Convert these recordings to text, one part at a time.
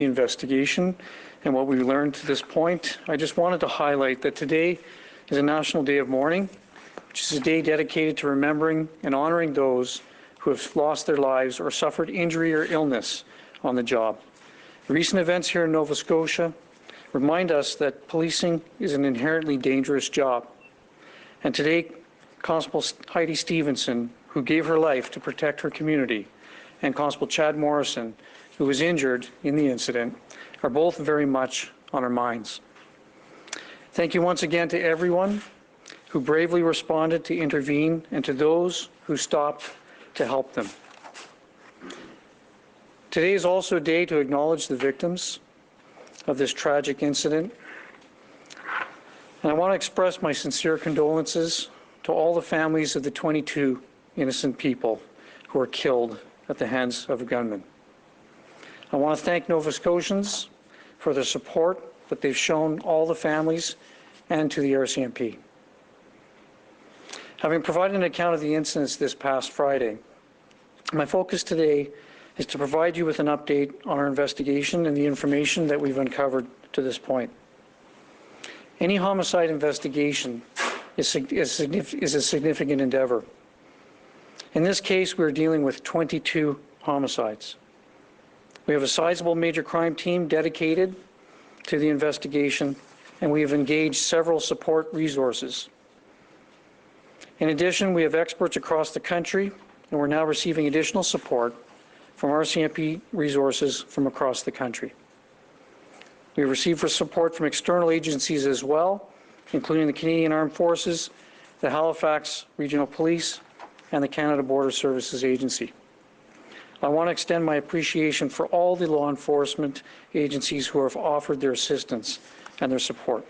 investigation and what we learned to this point, I just wanted to highlight that today is a National Day of Mourning, which is a day dedicated to remembering and honoring those who have lost their lives or suffered injury or illness on the job. The recent events here in Nova Scotia remind us that policing is an inherently dangerous job. And today, Constable Heidi Stevenson, who gave her life to protect her community, and Constable Chad Morrison, who was injured in the incident, are both very much on our minds. Thank you once again to everyone who bravely responded to intervene and to those who stopped to help them. Today is also a day to acknowledge the victims of this tragic incident. And I want to express my sincere condolences to all the families of the 22 innocent people who were killed at the hands of a gunman. I want to thank Nova Scotians for their support that they've shown all the families and to the RCMP. Having provided an account of the incidents this past Friday, my focus today is to provide you with an update on our investigation and the information that we've uncovered to this point. Any homicide investigation is a significant endeavor. In this case, we're dealing with 22 homicides. We have a sizable major crime team dedicated to the investigation, and we have engaged several support resources. In addition, we have experts across the country, and we're now receiving additional support from RCMP resources from across the country. We have received support from external agencies as well, including the Canadian Armed Forces, the Halifax Regional Police, and the Canada Border Services Agency. I want to extend my appreciation for all the law enforcement agencies who have offered their assistance and their support.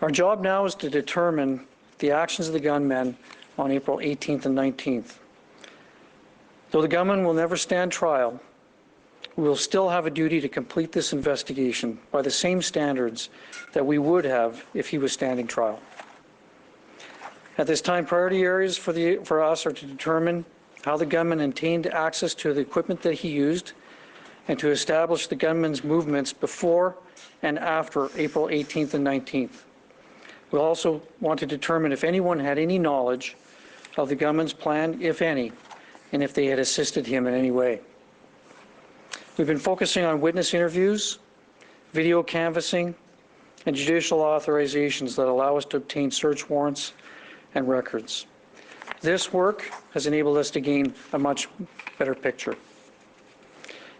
Our job now is to determine the actions of the gunmen on April 18th and 19th. Though the gunman will never stand trial, we will still have a duty to complete this investigation by the same standards that we would have if he was standing trial. At this time, priority areas for us are to determine how the gunman obtained access to the equipment that he used and to establish the gunman's movements before and after April 18th and 19th. We'll also want to determine if anyone had any knowledge of the gunman's plan, if any, and if they had assisted him in any way. We've been focusing on witness interviews, video canvassing, and judicial authorizations that allow us to obtain search warrants and records. This work has enabled us to gain a much better picture.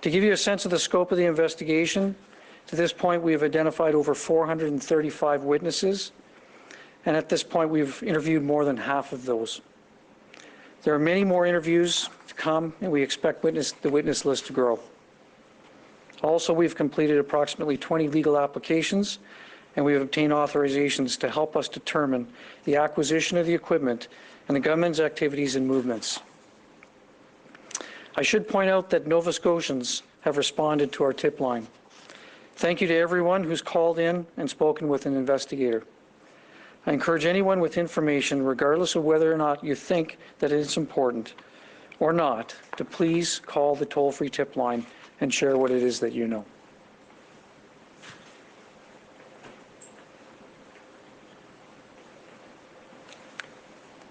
To give you a sense of the scope of the investigation, to this point we have identified over 435 witnesses, and at this point we've interviewed more than half of those. There are many more interviews to come, and we expect the witness list to grow. Also, we've completed approximately 20 legal applications, and we have obtained authorizations to help us determine the acquisition of the equipment and the gunman's activities and movements. I should point out that Nova Scotians have responded to our tip line. Thank you to everyone who's called in and spoken with an investigator. I encourage anyone with information, regardless of whether or not you think that it's important or not, to please call the toll-free tip line and share what it is that you know.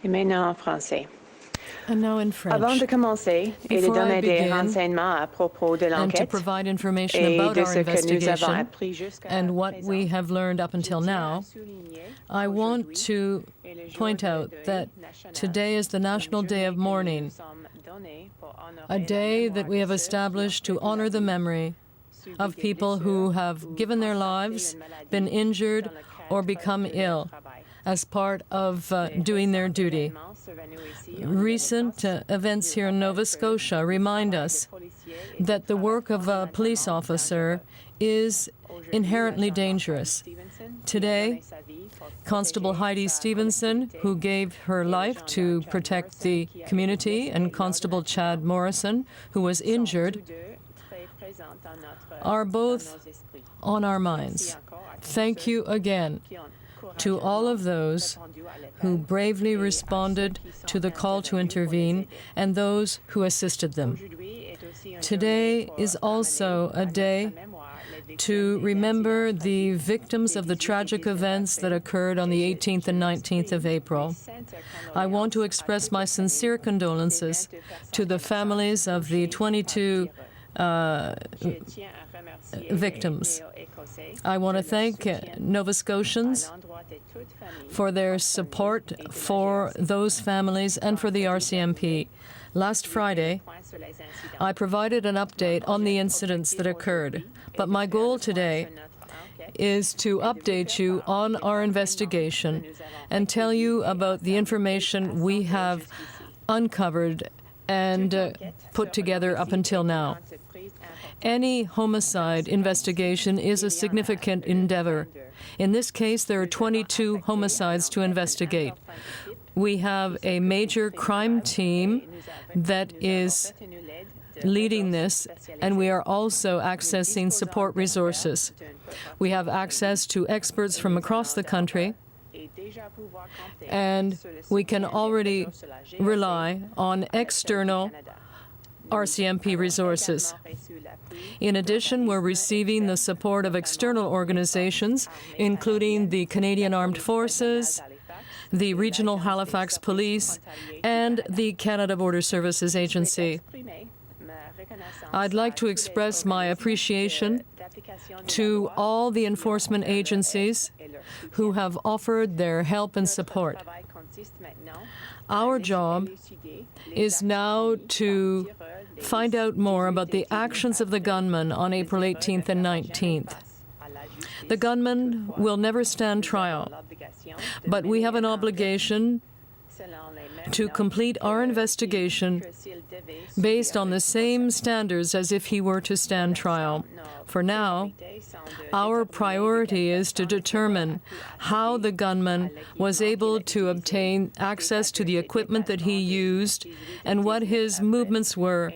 Et maintenant en français. And now in French. Avant de commencer et de donner des renseignements à propos de and to l'enquête provide information et about de our ce que nous avons investigation appris jusqu'à and what we présent, have learned up until now, I want to point out that today is the National Day of Mourning, a day that we have established to honor the memory of people who have given their lives, been injured, or become ill as part of doing their duty. Recent events here in Nova Scotia remind us that the work of a police officer is inherently dangerous. Today, Constable Heidi Stevenson, who gave her life to protect the community, and Constable Chad Morrison, who was injured, are both on our minds. Thank you again to all of those who bravely responded to the call to intervene and those who assisted them. Today is also a day to remember the victims of the tragic events that occurred on the 18th and 19th of April. I want to express my sincere condolences to the families of the 22 victims. I want to thank Nova Scotians for their support for those families and for the RCMP. Last Friday, I provided an update on the incidents that occurred, but my goal today is to update you on our investigation and tell you about the information we have uncovered and put together up until now. Any homicide investigation is a significant endeavor. In this case, there are 22 homicides to investigate. We have a major crime team that is leading this, and we are also accessing support resources. We have access to experts from across the country, and we can already rely on external RCMP resources. In addition, we're receiving the support of external organizations, including the Canadian Armed Forces, the Regional Halifax Police, and the Canada Border Services Agency. I'd like to express my appreciation to all the enforcement agencies who have offered their help and support. Our job is now to find out more about the actions of the gunman on April 18th and 19th. The gunman will never stand trial, but we have an obligation to complete our investigation based on the same standards as if he were to stand trial. For now, our priority is to determine how the gunman was able to obtain access to the equipment that he used and what his movements were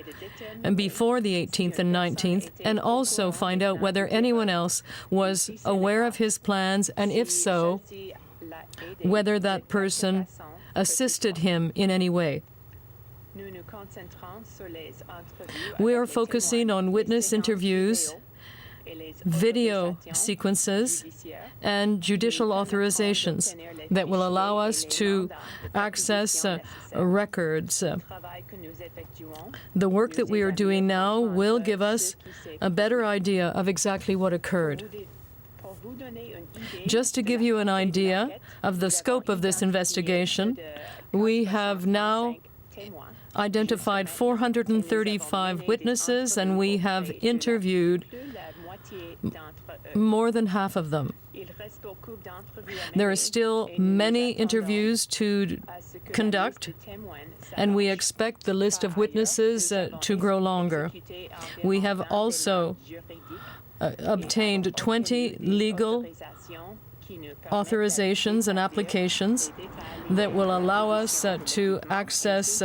before the 18th and 19th, and also find out whether anyone else was aware of his plans, and if so, whether that person assisted him in any way. We are focusing on witness interviews, video sequences, and judicial authorizations that will allow us to access records. The work that we are doing now will give us a better idea of exactly what occurred. Just to give you an idea of the scope of this investigation, we have now identified 435 witnesses, and we have interviewed more than half of them. There are still many interviews to conduct, and we expect the list of witnesses to grow longer. We have also obtained 20 legal authorizations and applications that will allow us to access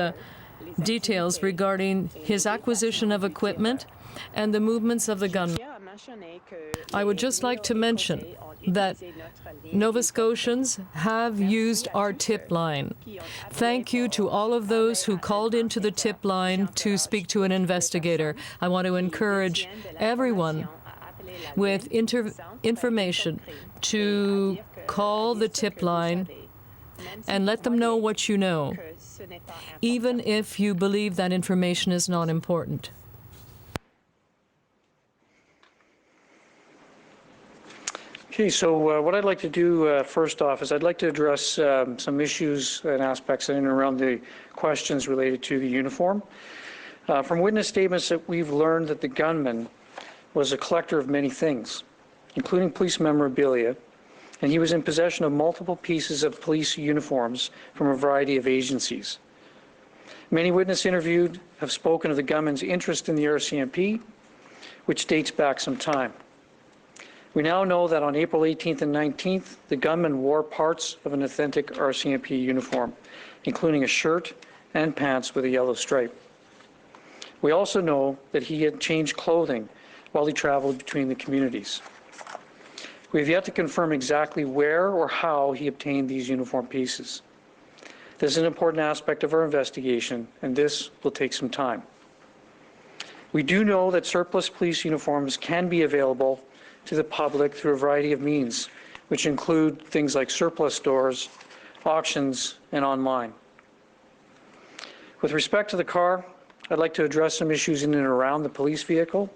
details regarding his acquisition of equipment and the movements of the gunman. I would just like to mention that Nova Scotians have used our tip line. Thank you to all of those who called into the tip line to speak to an investigator. I want to encourage everyone with information to call the tip line and let them know what you know, even if you believe that information is not important. Okay, so what I'd like to do first off is I'd like to address some issues and aspects in and around the questions related to the uniform. From witness statements that we've learned that the gunman was a collector of many things, including police memorabilia, and he was in possession of multiple pieces of police uniforms from a variety of agencies. Many witnesses interviewed have spoken of the gunman's interest in the RCMP, which dates back some time. We now know that on April 18th and 19th, the gunman wore parts of an authentic RCMP uniform, including a shirt and pants with a yellow stripe. We also know that he had changed clothing while he traveled between the communities. We have yet to confirm exactly where or how he obtained these uniform pieces. This is an important aspect of our investigation, and this will take some time. We do know that surplus police uniforms can be available to the public through a variety of means, which include things like surplus stores, auctions, and online. With respect to the car, I'd like to address some issues in and around the police vehicle.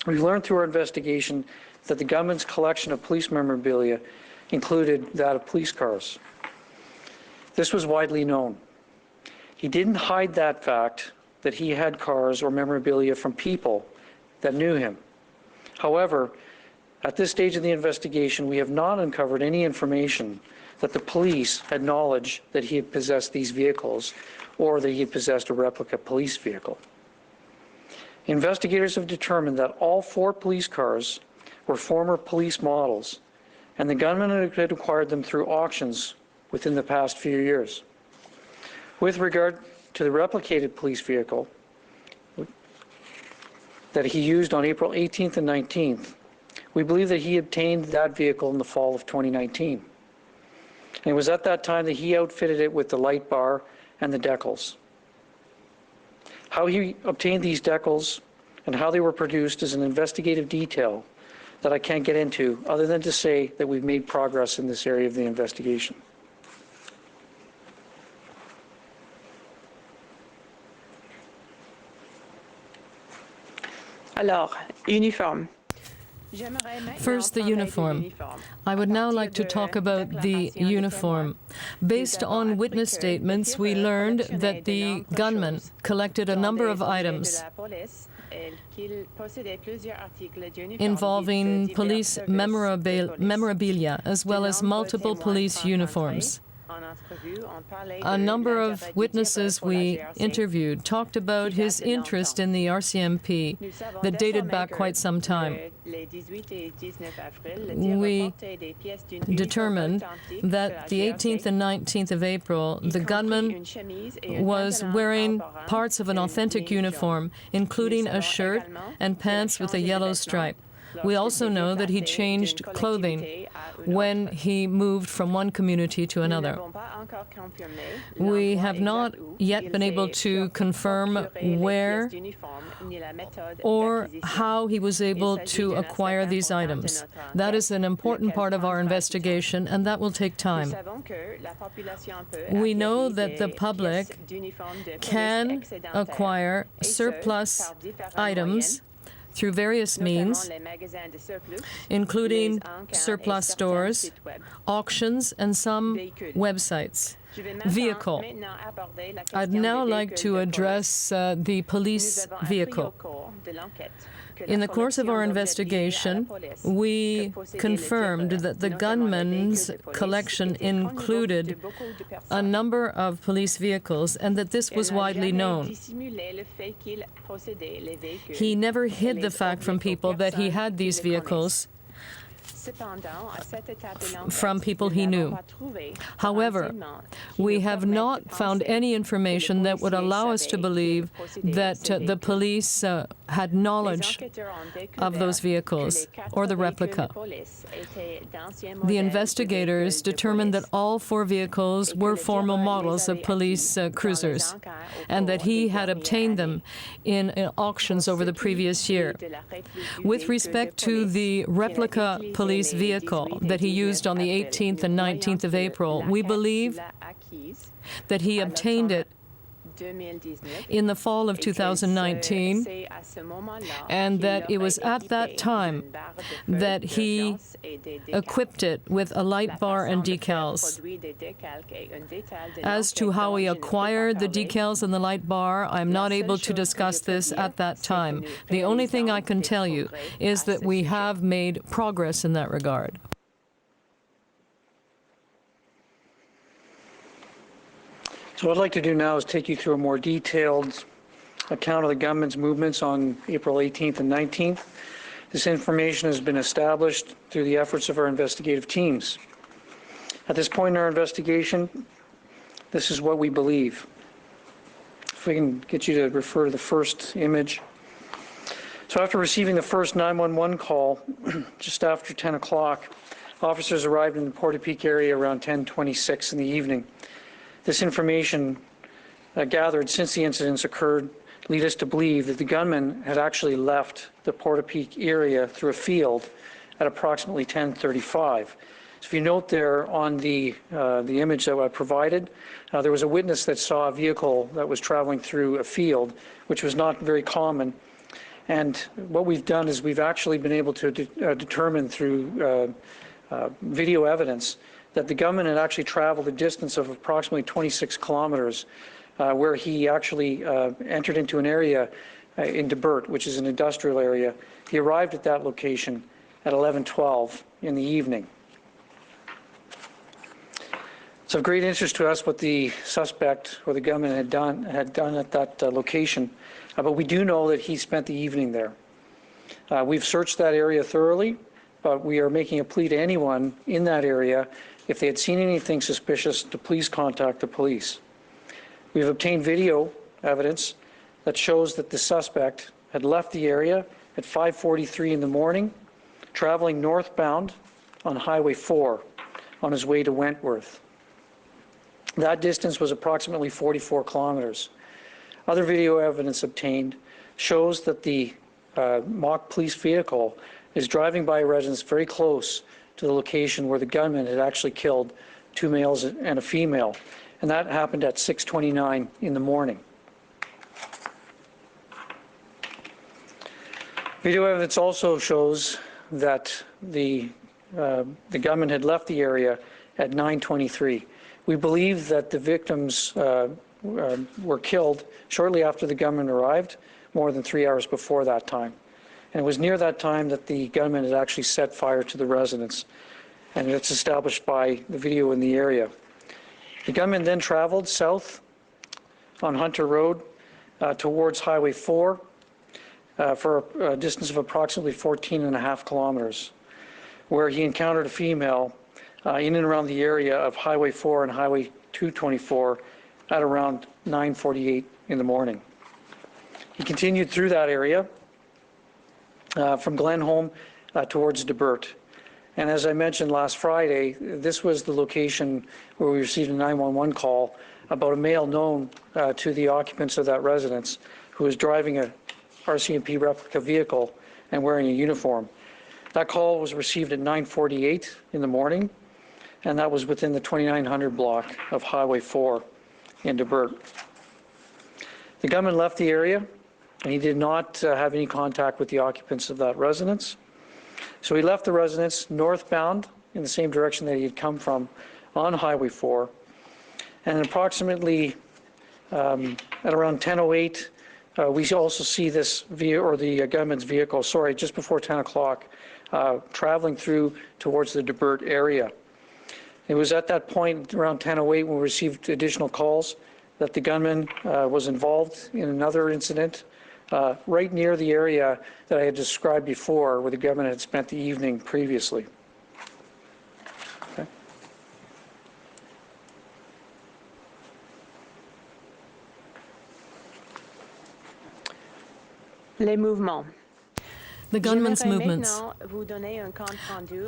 We've learned through our investigation that the gunman's collection of police memorabilia included that of police cars. This was widely known. He didn't hide that fact that he had cars or memorabilia from people that knew him. However, at this stage of the investigation, we have not uncovered any information that the police had knowledge that he had possessed these vehicles or that he had possessed a replica police vehicle. Investigators have determined that all 4 police cars were former police models, and the gunman had acquired them through auctions within the past few years. With regard to the replicated police vehicle that he used on April 18th and 19th, we believe that he obtained that vehicle in the fall of 2019. And it was at that time that he outfitted it with the light bar and the decals. How he obtained these decals and how they were produced is an investigative detail that I can't get into, other than to say that we've made progress in this area of the investigation. Alors, uniforme. First, the uniform. I would now like to talk about the uniform. Based on witness statements, we learned that the gunman collected a number of items involving police memorabilia, as well as multiple police uniforms. A number of witnesses we interviewed talked about his interest in the RCMP that dated back quite some time. We determined that the 18th and 19th of April, the gunman was wearing parts of an authentic uniform, including a shirt and pants with a yellow stripe. We also know that he changed clothing when he moved from one community to another. We have not yet been able to confirm where or how he was able to acquire these items. That is an important part of our investigation, and that will take time. We know that the public can acquire surplus items through various means, including surplus stores, auctions, and some websites. Vehicle. I'd now like to address the police vehicle. In the course of our investigation, we confirmed that the gunman's collection included a number of police vehicles and that this was widely known. He never hid the fact from people that he had these vehicles from people he knew. However, we have not found any information that would allow us to believe that the police had knowledge of those vehicles or the replica. The investigators determined that all 4 vehicles were former models of police cruisers and that he had obtained them in auctions over the previous year. With respect to the replica police vehicle that he used on the 18th and 19th of April, we believe that he obtained it in the fall of 2019, and that it was at that time that he equipped it with a light bar and decals. As to how he acquired the decals and the light bar, I'm not able to discuss this at that time. The only thing I can tell you is that we have made progress in that regard. So what I'd like to do now is take you through a more detailed account of the gunman's movements on April 18th and 19th. This information has been established through the efforts of our investigative teams. At this point in our investigation, this is what we believe. If we can get you to refer to the first image. So after receiving the first 911 call, just after 10 o'clock, officers arrived in the Porta area around 10:26 in the evening. This information gathered since the incidents occurred lead us to believe that the gunman had actually left the Porta area through a field at approximately 10:35. So if you note there on the image that I provided, there was a witness that saw a vehicle that was traveling through a field, which was not very common. And what we've done is we've actually been able to determine through video evidence that the gunman had actually traveled a distance of approximately 26 kilometers, where he actually entered into an area in Divert, which is an industrial area. He arrived at that location at 11:12 in the evening. It's of great interest to us what the suspect or the gunman had done at that location, but we do know that he spent the evening there. We've searched that area thoroughly, but we are making a plea to anyone in that area, if they had seen anything suspicious, to please contact the police. We've obtained video evidence that shows that the suspect had left the area at 5:43 in the morning, traveling northbound on Highway 4 on his way to Wentworth. That distance was approximately 44 kilometers. Other video evidence obtained shows that the mock police vehicle is driving by a residence very close to the location where the gunman had actually killed 2 males and a female, and that happened at 6:29 in the morning. Video evidence also shows that the gunman had left the area at 9:23. We believe that the victims were killed shortly after the gunman arrived, more than 3 hours before that time. And it was near that time that the gunman had actually set fire to the residence, and it's established by the video in the area. The gunman then traveled south on Hunter Road towards Highway 4 for a distance of approximately 14.5 kilometers, where he encountered a female in and around the area of Highway 4 and Highway 224 at around 9:48 in the morning. He continued through that area from Glenholm towards Debriefing. And as I mentioned last Friday, this was the location where we received a 911 call about a male known to the occupants of that residence who was driving a RCMP replica vehicle and wearing a uniform. That call was received at 9:48 in the morning, and that was within the 2900 block of Highway 4 in Divert. The gunman left the area, and he did not have any contact with the occupants of that residence. So he left the residence northbound in the same direction that he had come from on Highway 4, and approximately at around 10:08, we also see this the gunman's vehicle, just before 10 o'clock, traveling through towards the Divert area. It was at that point, around 10:08, when we received additional calls that the gunman was involved in another incident right near the area that I had described before, where the gunman had spent the evening previously. Okay. Les mouvements. The gunman's movements.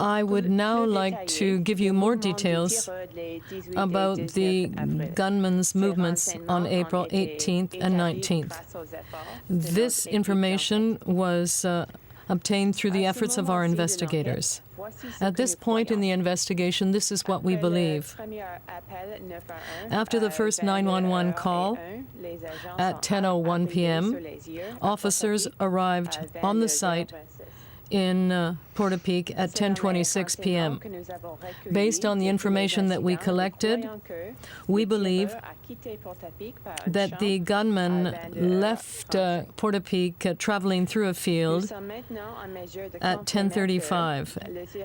I would now like to give you more details about the gunman's movements on April 18th and 19th. This information was obtained through the efforts of our investigators. At this point in the investigation, this is what we believe. After the first 911 call at 10:01 p.m., officers arrived on the site in Porta at 10:26 p.m. Based on the information that we collected, we believe that the gunman left Porta traveling through a field at 10:35,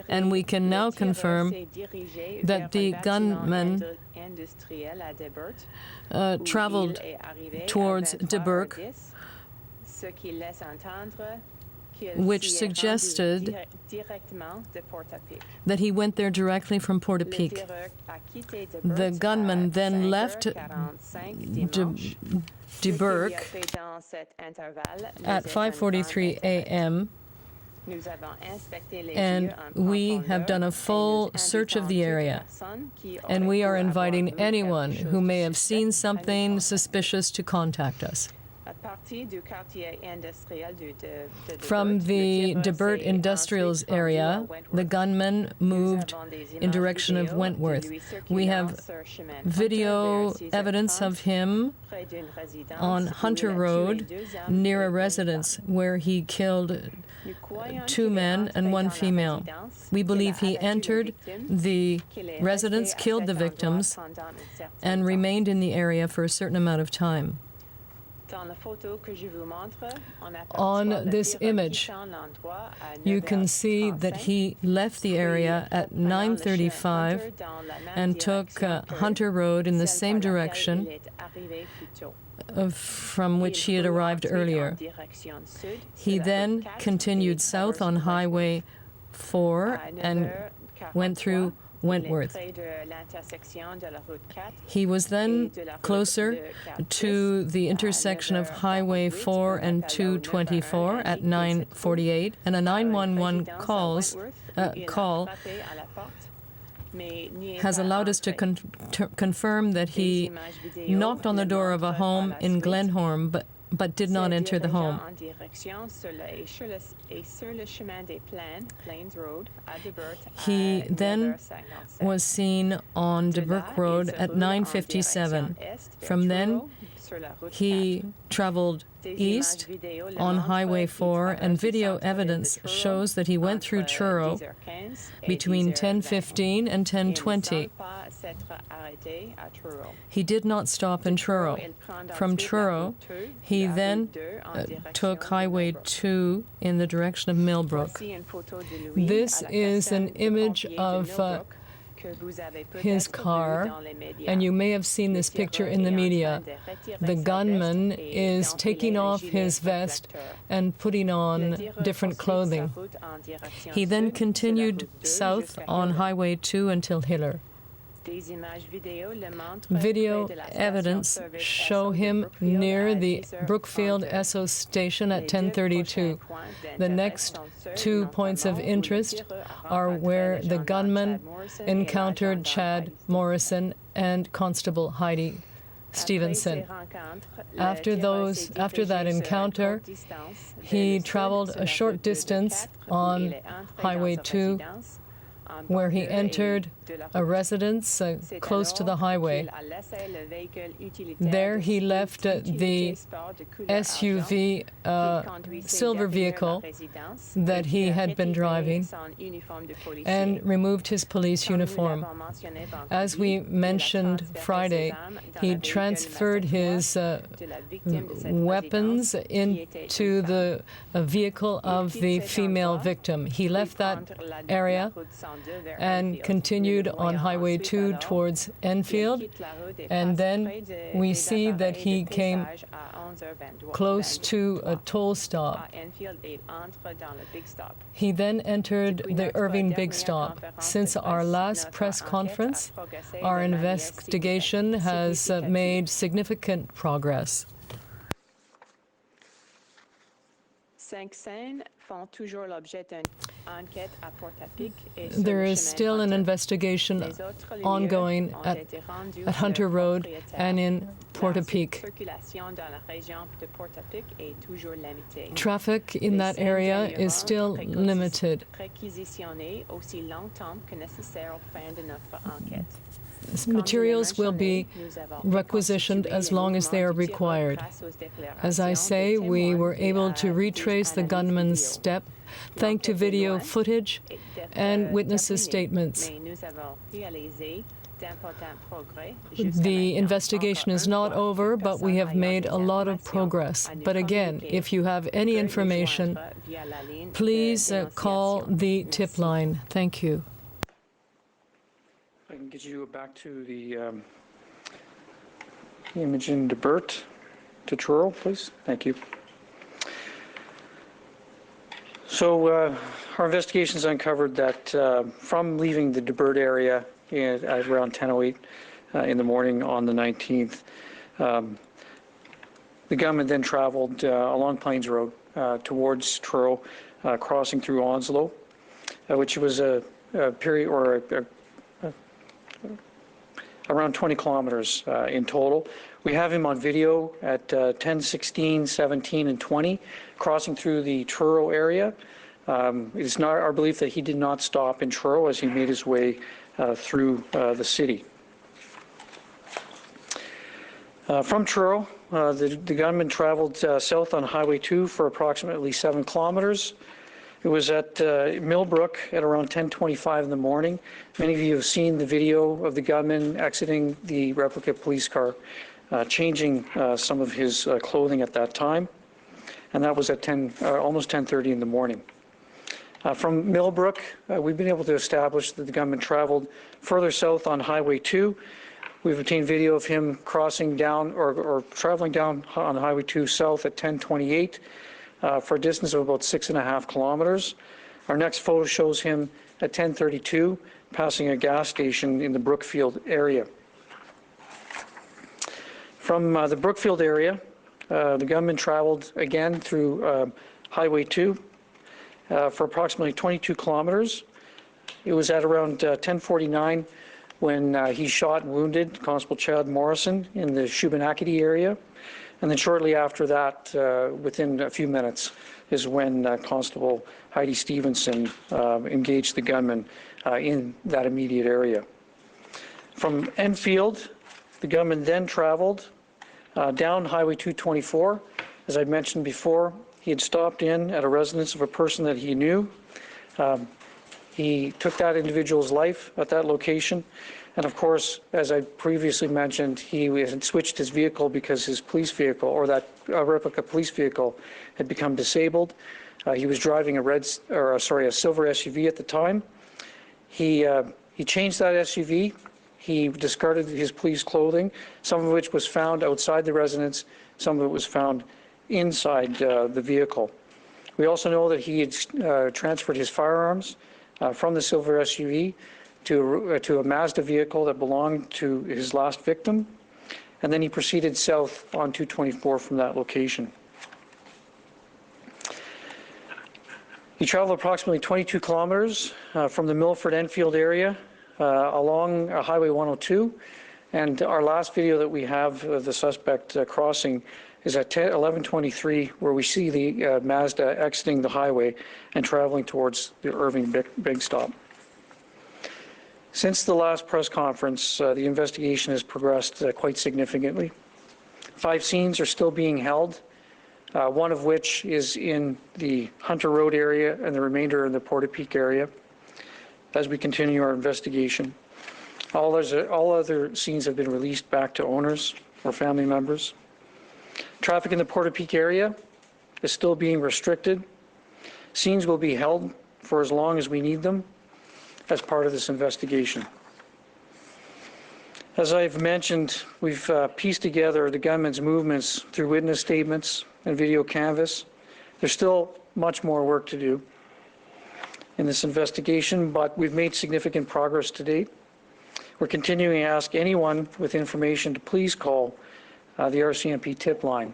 and we can now confirm that the gunman traveled towards Debriefing, which suggested that he went there directly from Porta. The gunman then left Debriefing at 5:43 a.m., and we have done a full search of the area, and we are inviting anyone who may have seen something suspicious to contact us. From the Divert industrials area, the gunman moved in direction of Wentworth. We have video evidence of him on Hunter Road near a residence where he killed 2 men and 1 female. We believe he entered the residence, killed the victims, and remained in the area for a certain amount of time. On this image, you can see that he left the area at 9:35 and took Hunter Road in the same direction from which he had arrived earlier. He then continued south on Highway 4 and went through Wentworth. He was then closer to the intersection of Highway 4 and 224 at 9:48, and a 911 call has allowed us to confirm that he knocked on the door of a home in Glenhorn, but did not enter the home. He then was seen on Debriefing Road at 9:57. From then, he traveled east on Highway 4, and video evidence shows that he went through Truro between 10:15 and 10:20. He did not stop in Truro. From Truro, he then took Highway 2 in the direction of Millbrook. This is an image of his car, and you may have seen this picture in the media. The gunman is taking off his vest and putting on different clothing. He then continued south on Highway 2 until Hiller. Video evidence show him near the Brookfield Esso station at 10:32. The next 2 points of interest are where the gunman encountered Chad Morrison and Constable Heidi Stevenson. After that encounter, he traveled a short distance on Highway 2, where he entered a residence close to the highway. There he left the SUV silver vehicle that he had been driving and removed his police uniform. As we mentioned Friday, he transferred his weapons into the vehicle of the female victim. He left that area and continued on Highway 2 towards Enfield, and then we see that he came close to a toll stop. He then entered the Irving Big Stop. Since our last press conference, our investigation has made significant progress. There is still an investigation ongoing at Hunter Road and in Porta. Traffic in that area is still limited. Materials will be requisitioned as long as they are required. As I say, we were able to retrace the gunman's step thanks to video footage and witnesses' statements. The investigation is not over, but we have made a lot of progress. But again, if you have any information, please call the tip line. Thank you. I can get you back to the image in Divert to Truro, please. Thank you. So our investigations uncovered that from leaving the Divert area at around 10:08 in the morning on the 19th, the gunman then traveled along Plains Road towards Truro, crossing through Onslow, which was a period or around 20 kilometers in total. We have him on video at 10, 16, 17, and 20, crossing through the Truro area. It's not our belief that he did not stop in Truro as he made his way through the city. From Truro, the gunman traveled south on Highway 2 for approximately 7 kilometers. It was at Millbrook at around 10:25 in the morning. Many of you have seen the video of the gunman exiting the replica police car, changing some of his clothing at that time, and that was at almost 10:30 in the morning. From Millbrook, we've been able to establish that the gunman traveled further south on Highway 2. We've obtained video of him crossing down or traveling down on Highway 2 south at 10:28 for a distance of about 6.5 kilometers. Our next photo shows him at 10:32 passing a gas station in the Brookfield area. From the Brookfield area, the gunman traveled again through Highway 2 for approximately 22 kilometers. It was at around 10:49 when he shot and wounded Constable Chad Morrison in the Shubenacadie area. And then shortly after that, within a few minutes, is when Constable Heidi Stevenson engaged the gunman in that immediate area. From Enfield, the gunman then traveled down Highway 224. As I mentioned before, he had stopped in at a residence of a person that he knew. He took that individual's life at that location. And of course, as I previously mentioned, he had switched his vehicle because his police vehicle, or that replica police vehicle, had become disabled. He was driving a silver SUV at the time. He changed that SUV. He discarded his police clothing, some of which was found outside the residence, some of it was found inside the vehicle. We also know that he had transferred his firearms from the silver SUV to a Mazda vehicle that belonged to his last victim, and then he proceeded south on 224 from that location. He traveled approximately 22 kilometers from the Milford-Enfield area along Highway 102, and our last video that we have of the suspect crossing is at 11:23, where we see the Mazda exiting the highway and traveling towards the Irving Big Stop. Since the last press conference, the investigation has progressed quite significantly. 5 scenes are still being held, one of which is in the Hunter Road area and the remainder in the Porta Peak area, as we continue our investigation. All other scenes have been released back to owners or family members. Traffic in the Porta Peak area is still being restricted. Scenes will be held for as long as we need them as part of this investigation. As I've mentioned, we've pieced together the gunman's movements through witness statements and video canvas. There's still much more work to do in this investigation, but we've made significant progress to date. We're continuing to ask anyone with information to please call the RCMP tip line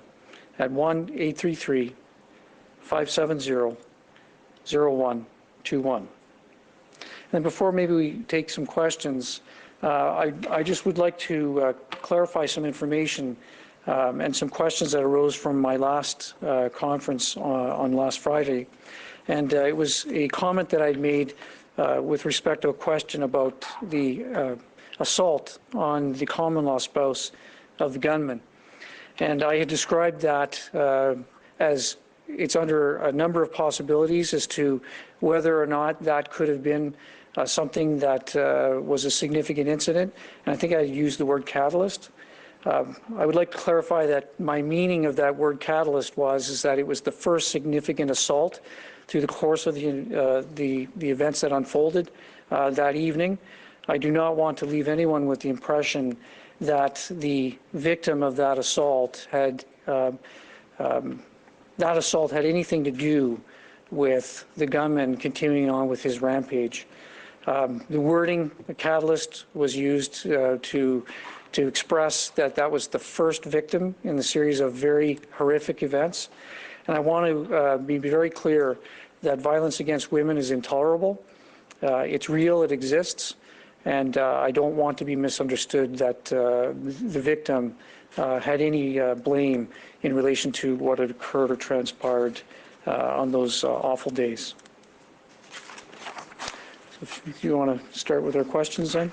at 1-833-570-0121. And before maybe we take some questions, I just would like to clarify some information and some questions that arose from my last conference on last Friday. And it was a comment that I'd made with respect to a question about the assault on the common law spouse of the gunman. And I had described that as it's under a number of possibilities as to whether or not that could have been something that was a significant incident. And I think I used the word catalyst. I would like to clarify that my meaning of that word catalyst is that it was the first significant assault through the course of the events that unfolded that evening. I do not want to leave anyone with the impression that the victim of that assault had anything to do with the gunman continuing on with his rampage. The wording, the catalyst, was used to express that was the first victim in the series of very horrific events. And I want to be very clear that violence against women is intolerable. It's real, it exists, And I don't want to be misunderstood that the victim had any blame in relation to what had occurred or transpired on those awful days. So if you want to start with our questions then?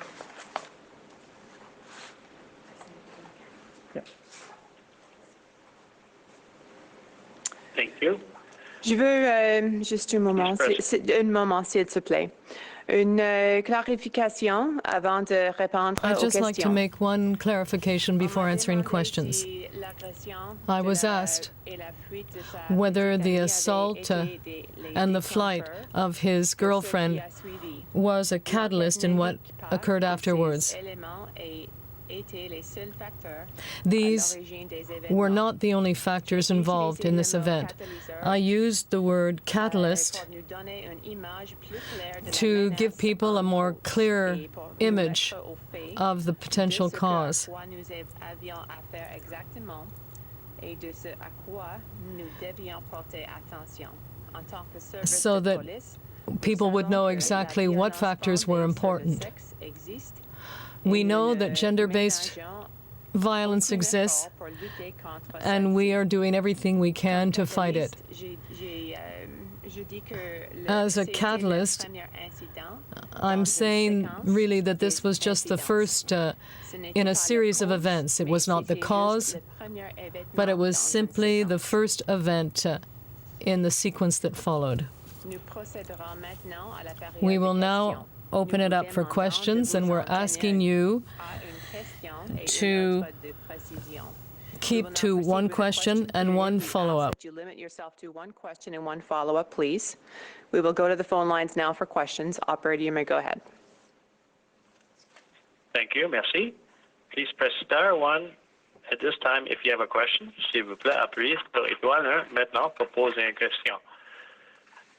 Yeah. Thank you. Je veux juste un moment, s'il te plaît. Une clarification avant de répondre aux I'd questions. just like to make one clarification before answering questions. I was asked whether the assault and the flight of his girlfriend was a catalyst in what occurred afterwards. These were not the only factors involved in this event. I used the word catalyst to give people a more clear image of the potential cause, so that people would know exactly what factors were important. We know that gender-based violence exists, and we are doing everything we can to fight it. As a catalyst, I'm saying really that this was just the first in a series of events. It was not the cause, but it was simply the first event in the sequence that followed. We will now open it up for questions, and we're asking you to keep to one question and one follow-up. You limit yourself to one question and one follow-up, please. We will go to the phone lines now for questions. Operator, you may go ahead. Thank you. Merci. Please press *1 at this time if you have a question. S'il vous plaît, appuyez sur étoile 1 maintenant pour poser une question.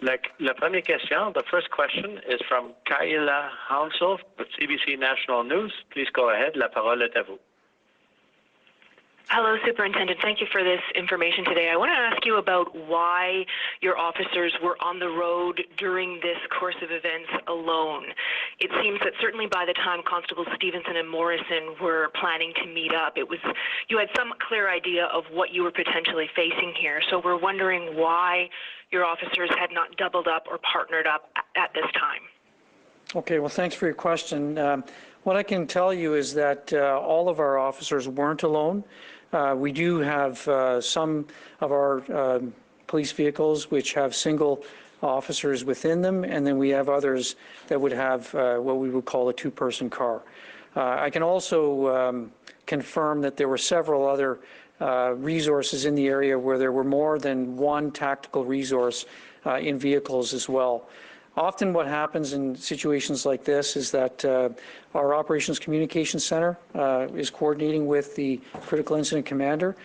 La première question, the first question is from Kayla Hounsel with CBC National News. Please go ahead. La parole est à vous. Hello, Superintendent. Thank you for this information today. I want to ask you about why your officers were on the road during this course of events alone. It seems that certainly by the time Constables Stevenson and Morrison were planning to meet up, you had some clear idea of what you were potentially facing here. So we're wondering why your officers had not doubled up or partnered up at this time. Okay, well, thanks for your question. What I can tell you is that all of our officers weren't alone. We do have some of our police vehicles which have single officers within them, and then we have others that would have what we would call a two-person car. I can also confirm that there were several other resources in the area where there were more than one tactical resource in vehicles as well. Often what happens in situations like this is that our Operations Communication Center is coordinating with the Critical Incident Commander,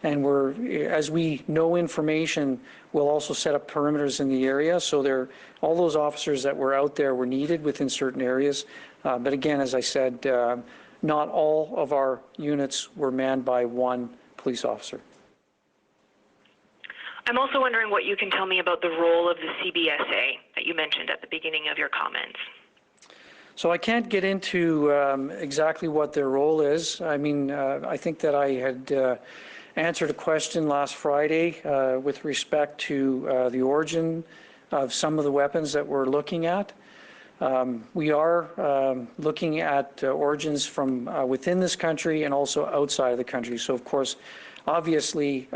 and as we know information, we'll also set up perimeters in the area. So all those officers that were out there were needed within certain areas. But again, as I said, not all of our units were manned by one police officer. I'm also wondering what you can tell me about the role of the CBSA that you mentioned at the beginning of your comments. So I can't get into exactly what their role is. I mean, I think that I had answered a question last Friday with respect to the origin of some of the weapons that we're looking at. We are looking at origins from within this country and also outside of the country. So, of course, obviously,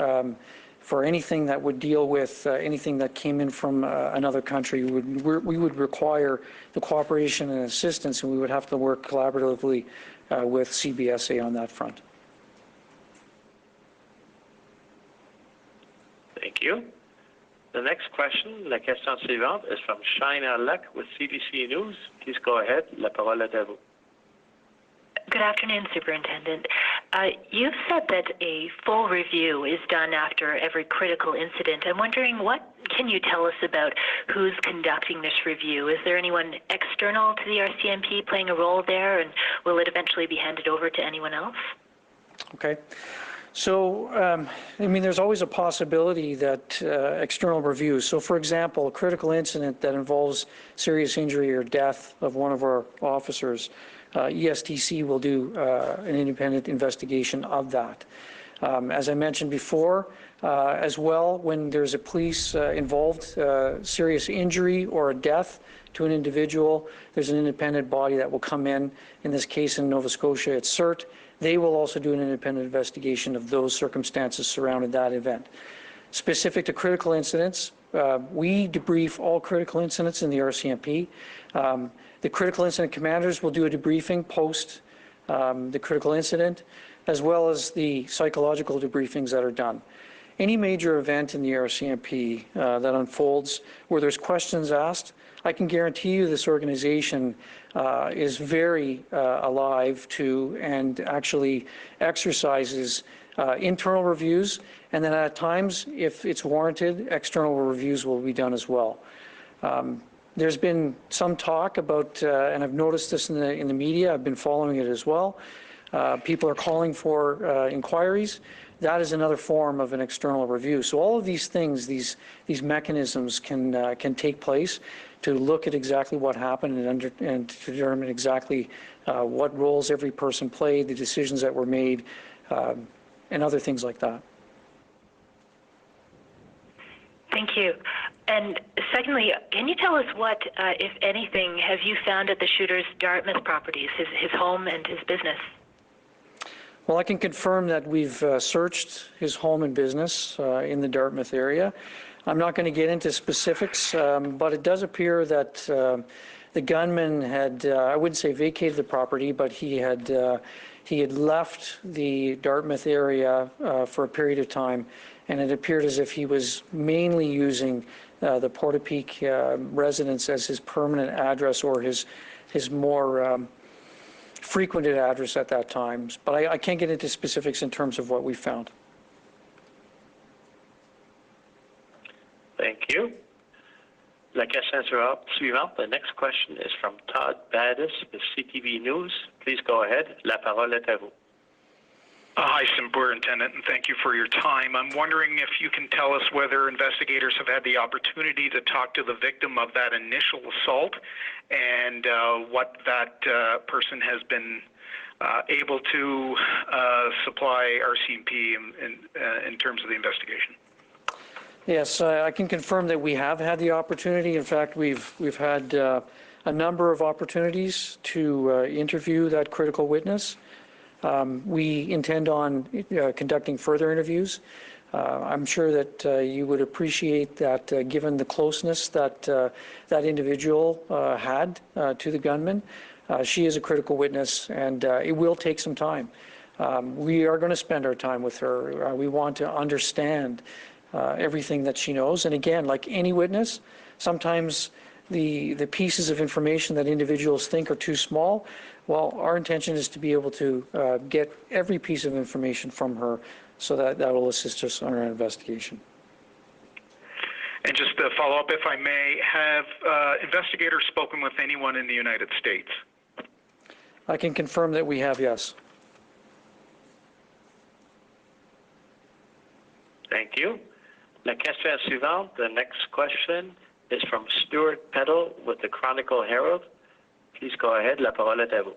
for anything that would deal with anything that came in from another country, we would require the cooperation and assistance, and we would have to work collaboratively with CBSA on that front. Thank you. The next question, la question suivante, is from Shaina Luck with CBC News. Please go ahead. La parole est à vous. Good afternoon, Superintendent. You've said that a full review is done after every critical incident. I'm wondering, what can you tell us about who's conducting this review? Is there anyone external to the RCMP playing a role there, and will it eventually be handed over to anyone else? Okay. So, I mean, there's always a possibility that external reviews. So, for example, a critical incident that involves serious injury or death of one of our officers, ESTC will do an independent investigation of that. As I mentioned before, as well, when there's a police involved serious injury or a death to an individual, there's an independent body that will come in this case in Nova Scotia, it's CERT. They will also do an independent investigation of those circumstances surrounding that event. Specific to critical incidents, we debrief all critical incidents in the RCMP. The critical incident commanders will do a debriefing post the critical incident, as well as the psychological debriefings that are done. Any major event in the RCMP that unfolds where there's questions asked, I can guarantee you this organization is very alive to and actually exercises internal reviews, and then at times, if it's warranted, external reviews will be done as well. There's been some talk about, and I've noticed this in the media, I've been following it as well, people are calling for inquiries. That is another form of an external review. So all of these things, these mechanisms can take place to look at exactly what happened and to determine exactly what roles every person played, the decisions that were made, and other things like that. Thank you. And secondly, can you tell us what, if anything, have you found at the shooter's Dartmouth properties, his home and his business? Well, I can confirm that we've searched his home and business in the Dartmouth area. I'm not going to get into specifics, but it does appear that the gunman had, I wouldn't say vacated the property, but he had left the Dartmouth area for a period of time, and it appeared as if he was mainly using the Porta residence as his permanent address or his more frequented address at that time. But I can't get into specifics in terms of what we found. Thank you. La question suivante. The next question is from Todd Badis with CTV News. Please go ahead. La parole est à vous. Hi, Superintendent, and thank you for your time. I'm wondering if you can tell us whether investigators have had the opportunity to talk to the victim of that initial assault and what that person has been able to supply RCMP in terms of the investigation. Yes, I can confirm that we have had the opportunity. In fact, we've had a number of opportunities to interview that critical witness. We intend on conducting further interviews. I'm sure that you would appreciate that given the closeness that that individual had to the gunman. She is a critical witness, and it will take some time. We are going to spend our time with her. We want to understand everything that she knows. And again, like any witness, sometimes the pieces of information that individuals think are too small. Well, our intention is to be able to get every piece of information from her so that will assist us on our investigation. And just to follow up, if I may, have investigators spoken with anyone in the United States? I can confirm that we have, yes. Thank you. La question suivante. The next question is from Stuart Peddle with the Chronicle Herald. Please go ahead. La parole est à vous.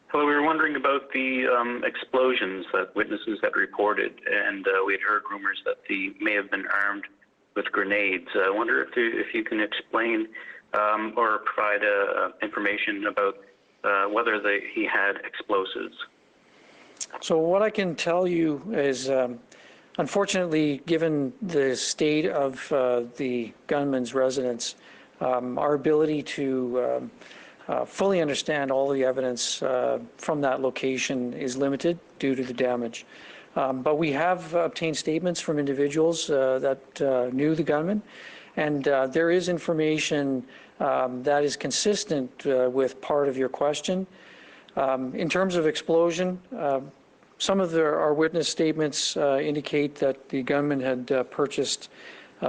Hello, we were wondering about the explosions that witnesses had reported, and we had heard rumors that they may have been armed with grenades. I wonder if you can explain or provide information about whether he had explosives. So what I can tell you is, unfortunately, given the state of the gunman's residence, our ability to fully understand all the evidence from that location is limited due to the damage. But we have obtained statements from individuals that knew the gunman, and there is information that is consistent with part of your question. In terms of explosion, some of our witness statements indicate that the gunman had purchased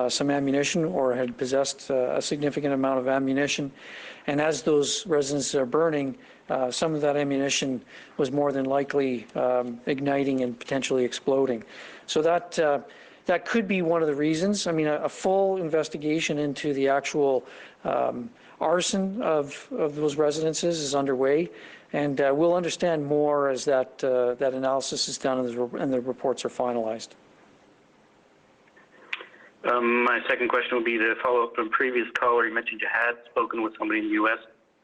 some ammunition or had possessed a significant amount of ammunition. And as those residences are burning, some of that ammunition was more than likely igniting and potentially exploding. So that could be one of the reasons. I mean, a full investigation into the actual arson of those residences is underway, and we'll understand more as that analysis is done and the reports are finalized. My second question would be to follow up from previous caller. You mentioned you had spoken with somebody in the U.S.,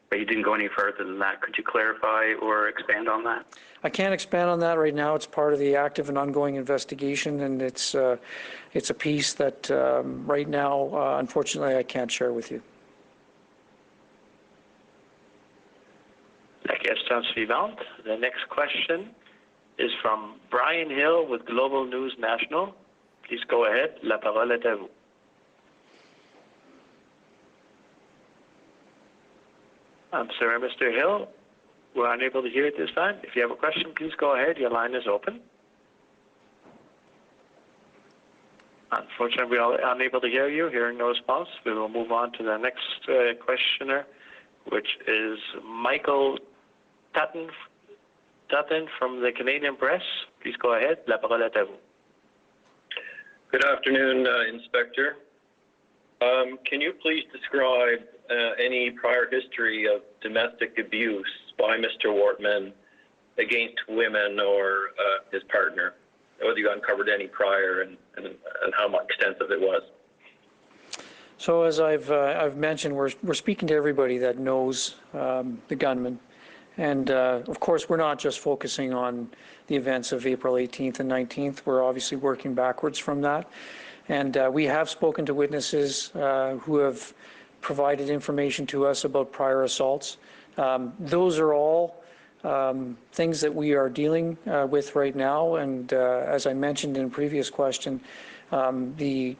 but you didn't go any further than that. Could you clarify or expand on that? I can't expand on that right now. It's part of the active and ongoing investigation, and it's a piece that right now, unfortunately, I can't share with you. La question suivante. The next question is from Brian Hill with Global News National. Please go ahead. La parole est à vous. I'm sorry, Mr. Hill. We're unable to hear it this time. If you have a question, please go ahead. Your line is open. Unfortunately, we are unable to hear you. Hearing no response, we will move on to the next questioner, which is Michael Tutton from the Canadian Press. Please go ahead. La parole est à vous. Good afternoon, Inspector. Can you please describe any prior history of domestic abuse by Mr. Wortman against women or his partner? Whether you uncovered any prior and how much extensive it was. So as I've mentioned, we're speaking to everybody that knows the gunman, and of course we're not just focusing on the events of April 18th and 19th. We're obviously working backwards from that, and we have spoken to witnesses who have provided information to us about prior assaults. Those are all things that we are dealing with right now, and as I mentioned in a previous question, the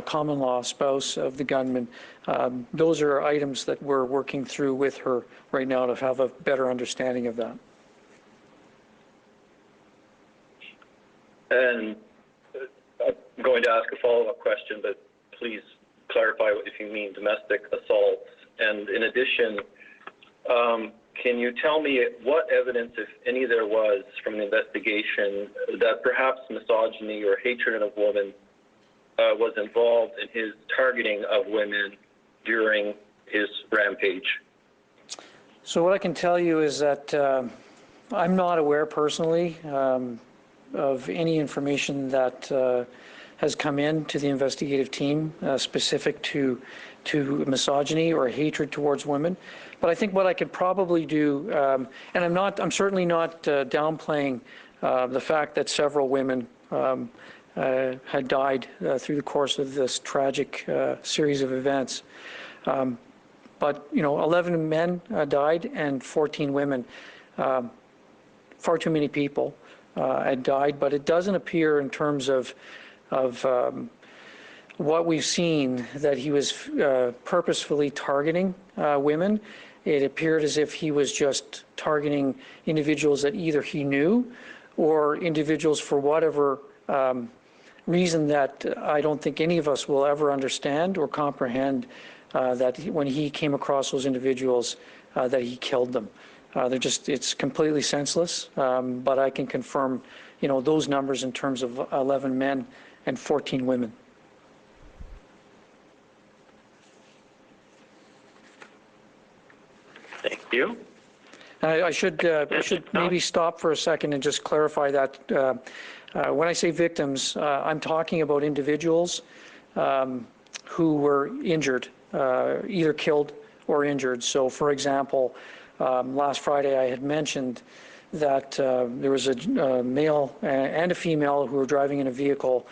common law spouse of the gunman, those are items that we're working through with her right now to have a better understanding of that. And I'm going to ask a follow-up question, but please clarify if you mean domestic assaults. And in addition, can you tell me what evidence, if any, there was from the investigation that perhaps misogyny or hatred of women was involved in his targeting of women during his rampage? So what I can tell you is that I'm not aware personally of any information that has come in to the investigative team specific to misogyny or hatred towards women. But I think what I could probably do, and I'm certainly not downplaying the fact that several women had died through the course of this tragic series of events. But 11 men died and 14 women. Far too many people had died, but it doesn't appear in terms of what we've seen that he was purposefully targeting women. It appeared as if he was just targeting individuals that either he knew or individuals for whatever reason that I don't think any of us will ever understand or comprehend, that when he came across those individuals that he killed them. It's completely senseless, but I can confirm, those numbers in terms of 11 men and 14 women. Thank you. I should maybe stop for a second and just clarify that when I say victims, I'm talking about individuals who were injured, either killed or injured. So, for example, last Friday I had mentioned that there was a male and a female who were driving in a vehicle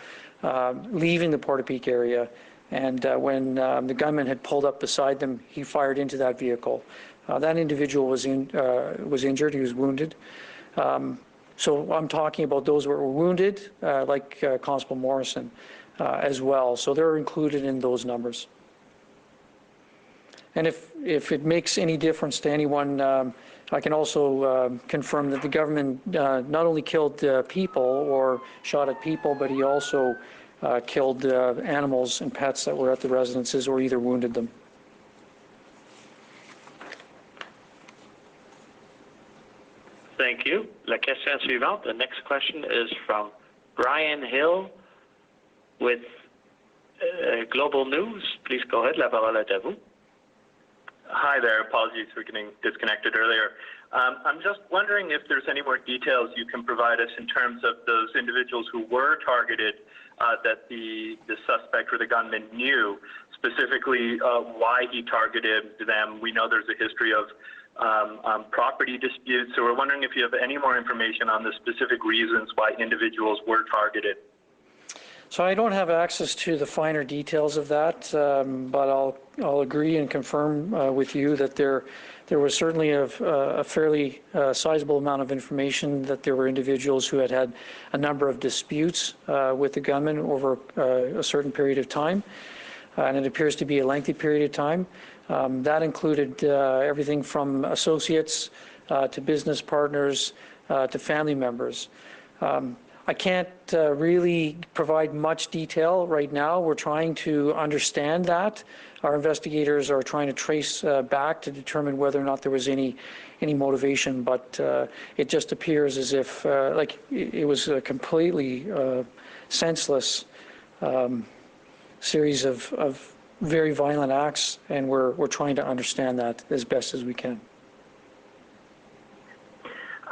leaving the Porta Peak area, and when the gunman had pulled up beside them, he fired into that vehicle. That individual was injured. He was wounded. So I'm talking about those who were wounded, like Constable Morrison, as well. So they're included in those numbers. And if it makes any difference to anyone, I can also confirm that the government not only killed people or shot at people, but he also killed animals and pets that were at the residences or either wounded them. Thank you. La question suivante. The next question is from Brian Hill with Global News. Please go ahead. La parole est à vous. Hi there. Apologies for getting disconnected earlier. I'm just wondering if there's any more details you can provide us in terms of those individuals who were targeted that the suspect or the gunman knew, specifically why he targeted them. We know there's a history of property disputes, so we're wondering if you have any more information on the specific reasons why individuals were targeted. So I don't have access to the finer details of that, but I'll agree and confirm with you that there was certainly a fairly sizable amount of information that there were individuals who had a number of disputes with the gunman over a certain period of time, and it appears to be a lengthy period of time. That included everything from associates to business partners to family members. I can't really provide much detail right now. We're trying to understand that. Our investigators are trying to trace back to determine whether or not there was any motivation, but it just appears as if like it was a completely senseless series of very violent acts, and we're trying to understand that as best as we can.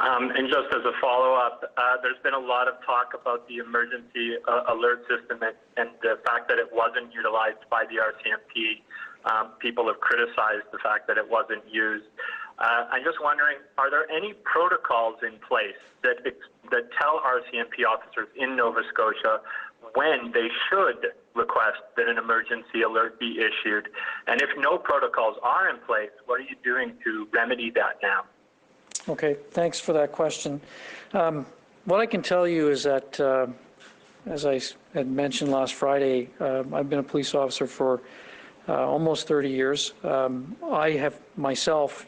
And just as a follow-up, there's been a lot of talk about the emergency alert system and the fact that it wasn't utilized by the RCMP. People have criticized the fact that it wasn't used. I'm just wondering, are there any protocols in place that tell RCMP officers in Nova Scotia when they should request that an emergency alert be issued? And if no protocols are in place, what are you doing to remedy that now? Okay, thanks for that question. What I can tell you is that, as I had mentioned last Friday, I've been a police officer for almost 30 years. I have myself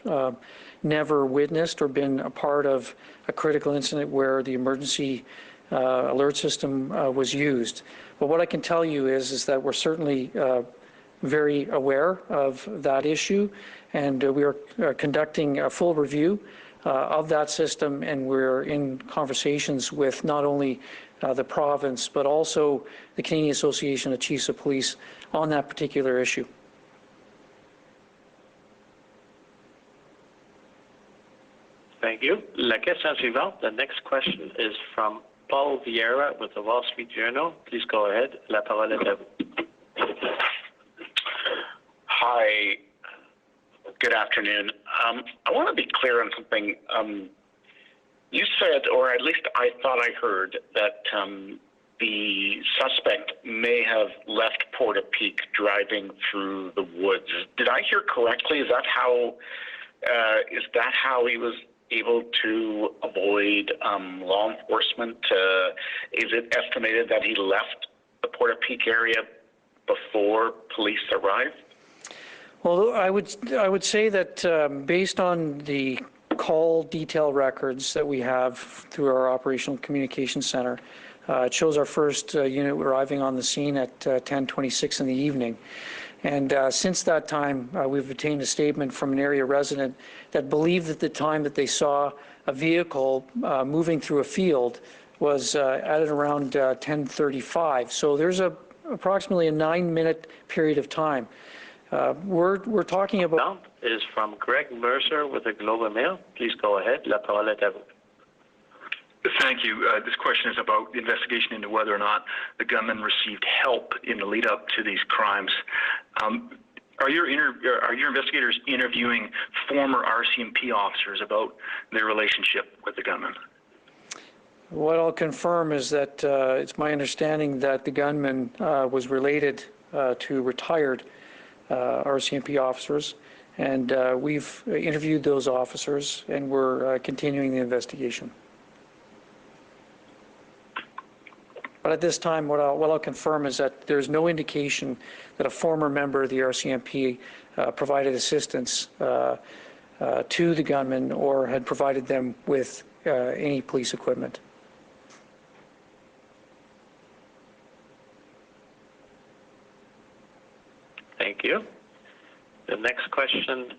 never witnessed or been a part of a critical incident where the emergency alert system was used. But what I can tell you is that we're certainly very aware of that issue, and we are conducting a full review of that system, and we're in conversations with not only the province but also the Canadian Association of Chiefs of Police on that particular issue. Thank you. La question suivante. The next question is from Paul Vieira with the Wall Street Journal. Please go ahead. La parole est à vous. Hi. Good afternoon. I want to be clear on something. You said, or at least I thought I heard, that the suspect may have left Porta driving through the woods. Did I hear correctly? Is that how he was able to avoid law enforcement? Is it estimated that he left the Porta area before police arrived? Well, I would say that based on the call detail records that we have through our Operational Communication Center, it shows our first unit arriving on the scene at 10:26 in the evening. And since that time, we've obtained a statement from an area resident that believed at the time that they saw a vehicle moving through a field was at around 10:35. So there's approximately a 9-minute period of time. We're talking about... Is from Greg Mercer with the Globe and Mail. Please go ahead. La parole est à vous. Thank you. This question is about the investigation into whether or not the gunman received help in the lead up to these crimes. Are your investigators interviewing former RCMP officers about their relationship with the gunman? What I'll confirm is that it's my understanding that the gunman was related to retired RCMP officers, and we've interviewed those officers, and we're continuing the investigation. But at this time, what I'll confirm is that there's no indication that a former member of the RCMP provided assistance to the gunman or had provided them with any police equipment. Thank you. The next question,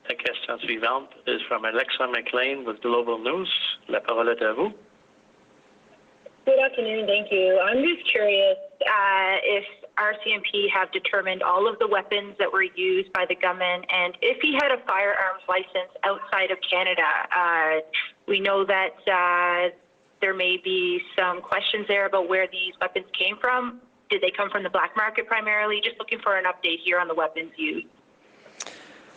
la question suivante, is from Alexa McLean with Global News. La parole est à vous. Good afternoon, thank you. I'm just curious if RCMP have determined all of the weapons that were used by the gunman, and if he had a firearms license outside of Canada. We know that there may be some questions there about where these weapons came from. Did they come from the black market primarily? Just looking for an update here on the weapons used.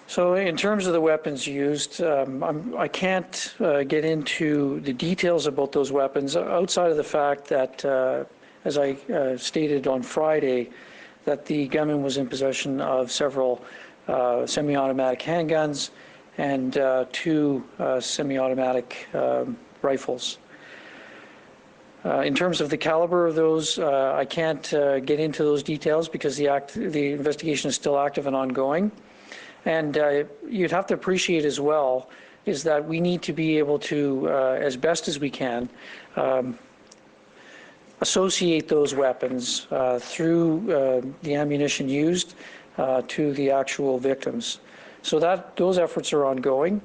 So in terms of the weapons used, I can't get into the details about those weapons outside of the fact that, as I stated on Friday, that the gunman was in possession of several semi-automatic handguns and 2 semi-automatic rifles. In terms of the caliber of those, I can't get into those details because the investigation is still active and ongoing. And you'd have to appreciate as well is that we need to be able to, as best as we can, associate those weapons through the ammunition used to the actual victims. So those efforts are ongoing.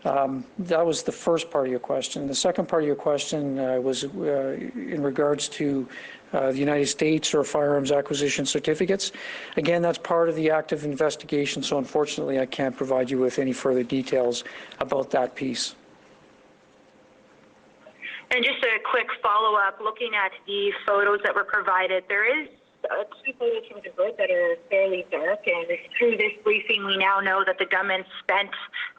That was the first part of your question. The second part of your question was in regards to the United States or firearms acquisition certificates. Again, that's part of the active investigation, so unfortunately I can't provide you with any further details about that piece. And just a quick follow-up, looking at the photos that were provided, there is 2 photos from Divert that are fairly dark, and through this briefing we now know that the gunman spent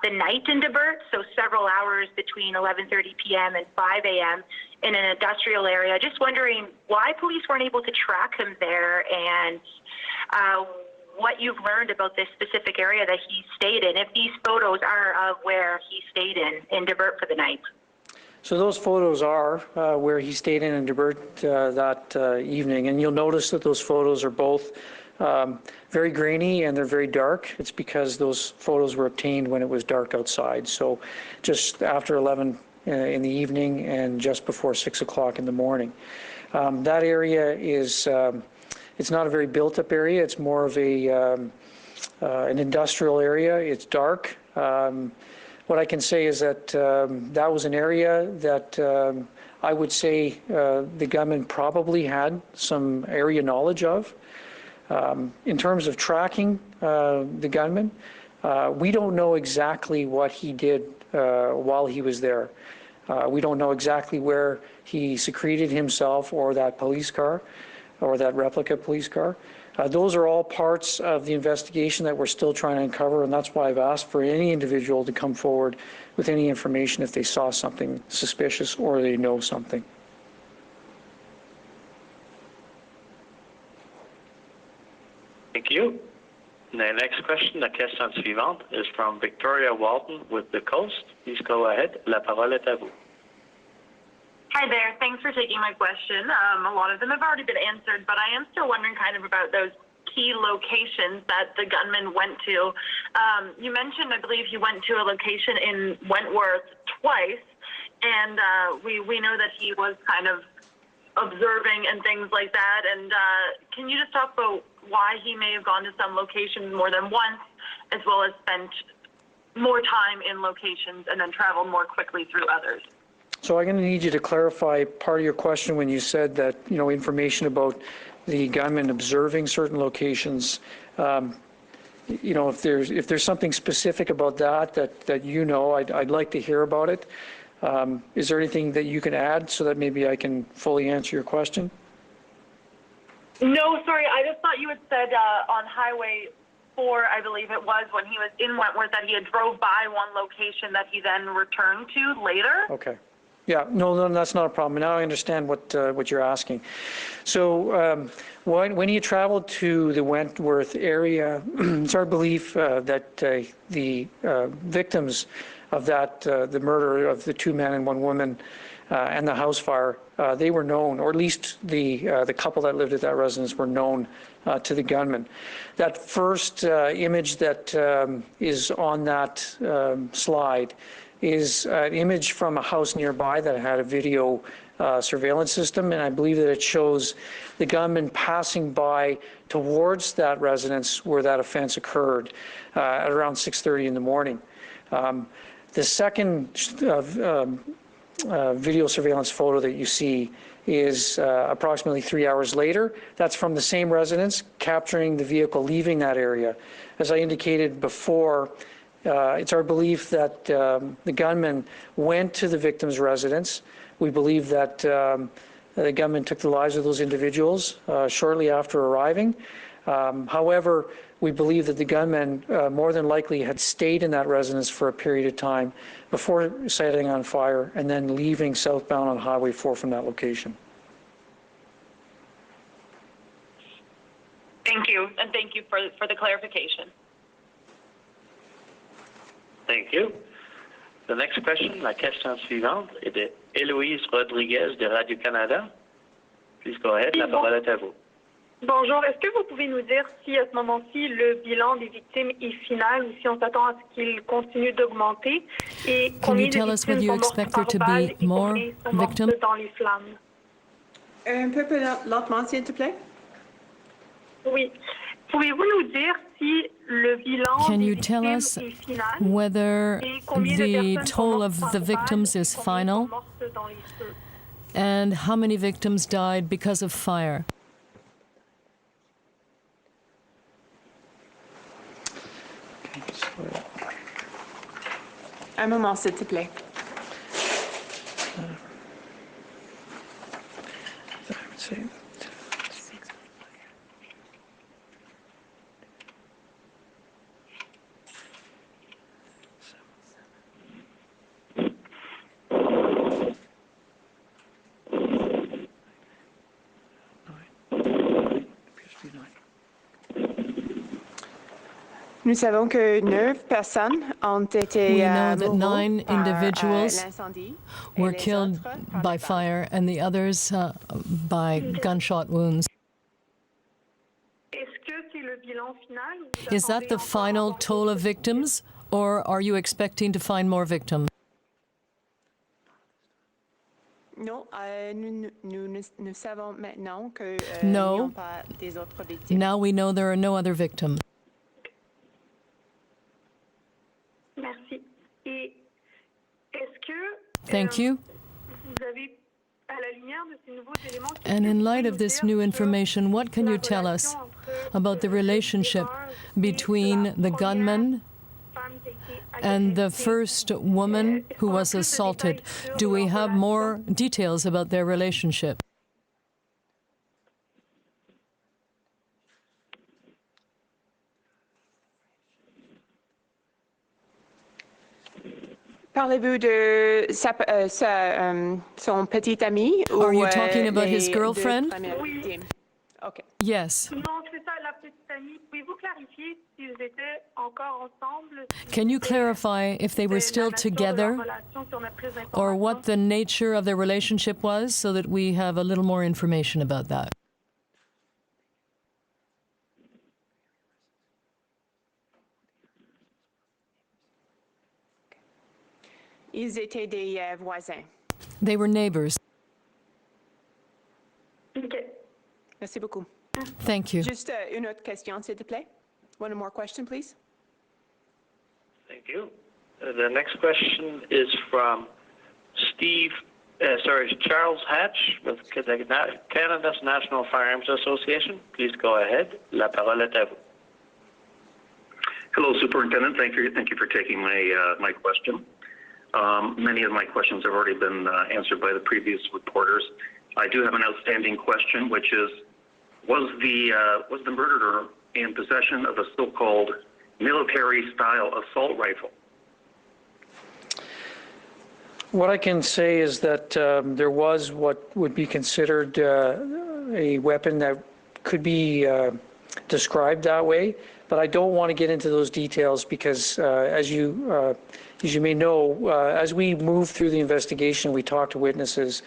the night in Divert, so several hours between 11:30 p.m. and 5 a.m. in an industrial area. Just wondering why police weren't able to track him there, and what you've learned about this specific area that he stayed in, if these photos are of where he stayed in Divert for the night. So those photos are where he stayed in Divert that evening, and you'll notice that those photos are both very grainy and they're very dark. It's because those photos were obtained when it was dark outside, so just after 11 in the evening and just before 6 o'clock in the morning. That area is, it's not a very built-up area. It's more of an industrial area. It's dark. What I can say is that that was an area that I would say the gunman probably had some area knowledge of. In terms of tracking the gunman, we don't know exactly what he did while he was there. We don't know exactly where he secreted himself or that police car or that replica police car. Those are all parts of the investigation that we're still trying to uncover, and that's why I've asked for any individual to come forward with any information if they saw something suspicious or they know something. Thank you. The next question, la question suivante, is from Victoria Walton with The Coast. Please go ahead. La parole est à vous. Hi there. Thanks for taking my question. A lot of them have already been answered, but I am still wondering kind of about those key locations that the gunman went to. You mentioned, I believe, he went to a location in Wentworth twice, and we know that he was kind of observing and things like that. And can you just talk about why he may have gone to some locations more than once, as well as spent more time in locations and then traveled more quickly through others? So I'm going to need you to clarify part of your question when you said that, you know, information about the gunman observing certain locations. You know, if there's something specific about that you know, I'd like to hear about it. Is there anything that you can add so that maybe I can fully answer your question? No, sorry. I just thought you had said on Highway 4, I believe it was, when he was in Wentworth, that he had drove by one location that he then returned to later. Okay. Yeah, no, that's not a problem. Now I understand what you're asking. So when you traveled to the Wentworth area, it's our belief that the victims of that, the murder of the 2 men and 1 woman and the house fire, they were known, or at least the couple that lived at that residence were known to the gunman. That first image that is on that slide is an image from a house nearby that had a video surveillance system, and I believe that it shows the gunman passing by towards that residence where that offense occurred at around 6:30 in the morning. The second video surveillance photo that you see is approximately 3 hours later. That's from the same residence, capturing the vehicle leaving that area. As I indicated before, it's our belief that the gunman went to the victim's residence. We believe that the gunman took the lives of those individuals shortly after arriving. However, we believe that the gunman more than likely had stayed in that residence for a period of time before setting on fire and then leaving southbound on Highway 4 from that location. Thank you, and thank you for the clarification. Thank you. The next question, la question suivante, est de Héloïse Rodriguez de Radio-Canada. Please go ahead, la parole est à vous. Bonjour, est-ce que vous pouvez nous dire si à ce moment-ci le bilan des victimes est final ou si on s'attend à ce qu'il continue d'augmenter et combien de victimes sont mortes par balle et combien sont mortes dans les flammes? Un peu plus lentement, s'il te plaît. Oui. Pouvez-vous nous dire si le bilan des victimes est final whether et combien de the personnes sont toll mortes of par the balle victims is et combien final sont mortes dans les feux? and how many victims died because of fire? Un moment, s'il te plaît. Nous savons que 9 personnes ont été We know that mortes 9 par individuals l'incendie were et les killed autres par by les balles. fire and the others by gunshot wounds. Est-ce que c'est le bilan final ou vous Is that attendez the encore final avoir toll of victims, or are you expecting to find more victims? Non, nous savons maintenant que No. n'y a pas des autres victimes. Now we know there are no other victims. Merci. Et est-ce que Thank you. vous avez, à la lumière de ces nouveaux éléments, And in light of this new information, what can you tell us about the relationship between the gunman and the first woman who was assaulted? Do we have more details about their relationship? Parlez-vous de son petit ami ou Are you talking about les his deux girlfriend? premières victimes? Okay. Yes. Non, c'est ça, la petite amie. Pouvez-vous clarifier s'ils étaient encore ensemble? Can you clarify if they were still together or what the nature of their relationship was so that we have a little more information about that? Ils étaient des voisins. They were neighbors. OK. Merci beaucoup. Thank you. Juste une autre question, s'il te plaît. One more question, please. Thank you. The next question is from Charles Hatch with Canada's National Firearms Association. Please go ahead. La parole est à vous. Hello, Superintendent. Thank you for taking my question. Many of my questions have already been answered by the previous reporters. I do have an outstanding question, which is, was the murderer in possession of a so-called military-style assault rifle? What I can say is that there was what would be considered a weapon that could be described that way, but I don't want to get into those details because, as you may know, as we move through the investigation, we talk to witnesses,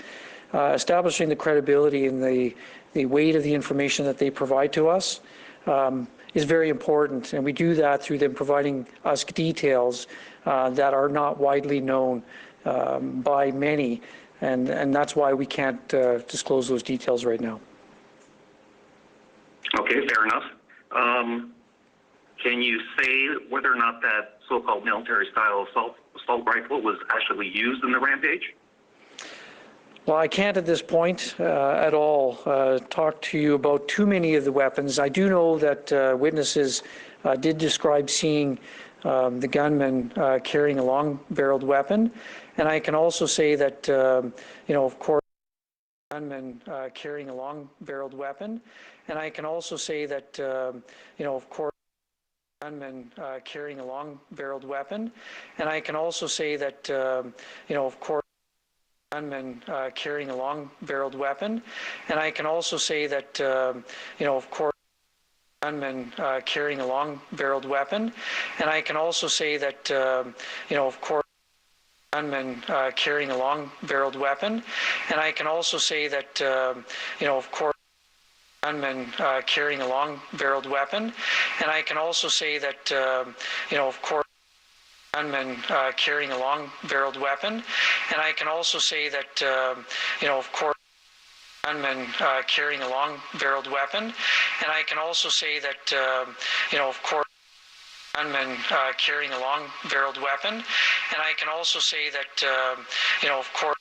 establishing the credibility and the weight of the information that they provide to us is very important, and we do that through them providing us details that are not widely known by many And that's why we can't disclose those details right now. Okay, fair enough. Can you say whether or not that so-called military-style assault rifle was actually used in the rampage? Well, I can't at this point at all talk to you about too many of the weapons. I do know that witnesses did describe seeing the gunman carrying a long-barreled weapon, and I can also say that, of course, gunman carrying a long-barreled weapon, and I can also say that, of course, gunman carrying a long-barreled weapon, and I can also say that, of course, gunman carrying a long-barreled weapon, and I can also say that, of course, gunman carrying a long-barreled weapon, and I can also say that, of course, gunman carrying a long-barreled weapon, and I can also say that, of course, gunman carrying a long-barreled weapon, and I can also say that, of course, gunman carrying a long-barreled weapon, and I can also say that, of course, gunman carrying a long-barreled weapon, and I can also say that, of course, gunman carrying a long-barreled weapon, and I can also say that, of course,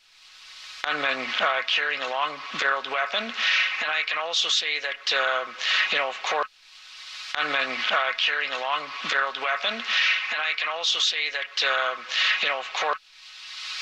gunman carrying a long-barreled weapon, and I can also say that, of course, gunman carrying a long-barreled weapon, and I can also say that, of course,